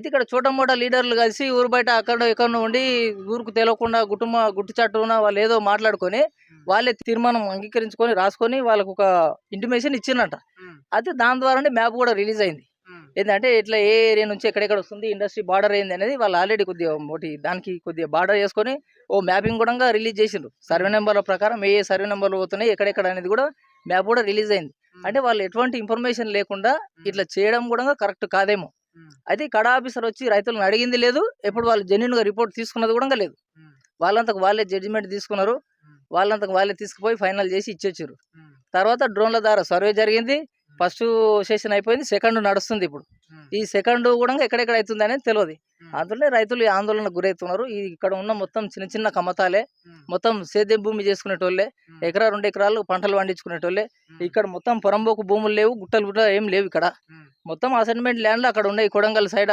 ఇక్కడ చోటమోట లీడర్లు కలిసి ఊరు బయట అక్కడ ఎక్కడో ఉండి ఊరుకు తెలియకుండా గుట్టు చాటున వాళ్ళు ఏదో మాట్లాడుకొని వాళ్ళే తీర్మానం అంగీకరించుకొని రాసుకొని వాళ్ళకు ఒక ఇంటిమేషన్ ఇచ్చినట్ట. అయితే దాని ద్వారానే మ్యాప్ కూడా రిలీజ్ అయింది. ఏంటంటే ఇట్లా ఏ ఏరియా నుంచి ఎక్కడెక్కడ వస్తుంది, ఇండస్ట్రీ బార్డర్ ఏంది అనేది వాళ్ళు ఆల్రెడీ కొద్దిగా దానికి కొద్దిగా బార్డర్ చేసుకొని ఓ మ్యాపింగ్ కూడా రిలీజ్ చేసిండ్రు. సర్వే నెంబర్ల ప్రకారం ఏ సర్వే నెంబర్లు పోతున్నాయి ఎక్కడెక్కడ అనేది కూడా మ్యాప్ కూడా రిలీజ్ అయింది. అంటే వాళ్ళు ఎటువంటి ఇన్ఫర్మేషన్ లేకుండా ఇట్లా చేయడం కూడా కరెక్ట్ కాదేమో. అయితే కడ ఆఫీసర్ వచ్చి రైతులను అడిగింది లేదు, ఎప్పుడు వాళ్ళు జెన్యున్ గా రిపోర్ట్ తీసుకున్నది కూడా లేదు. వాళ్ళంతకు వాళ్ళే జడ్జిమెంట్ తీసుకున్నారు, వాళ్ళంతకు వాళ్ళే తీసుకుపోయి ఫైనల్ చేసి ఇచ్చేసారు. తర్వాత డ్రోన్ల ద్వారా సర్వే జరిగింది. ఫస్ట్ సెషన్ అయిపోయింది, సెకండ్ నడుస్తుంది. ఇప్పుడు ఈ సెకండ్ కూడా ఎక్కడెక్కడ అవుతుంది అనేది తెలియదు. అందులోనే రైతులు ఆందోళనకు గురవుతున్నారు. ఇక్కడ ఉన్న మొత్తం చిన్న చిన్న కమతాలే, మొత్తం సేద్యం భూమి చేసుకునేటోళ్ళే, ఎకరా 2 ఎకరాలు పంటలు పండించుకునేటోళ్ళే. ఇక్కడ మొత్తం పొరంబోకు భూములు లేవు, గుట్టలు ఏం లేవు. ఇక్కడ మొత్తం అసైన్మెంట్ ల్యాండ్లు అక్కడ ఉన్నాయి. కొడంగల్ సైడ్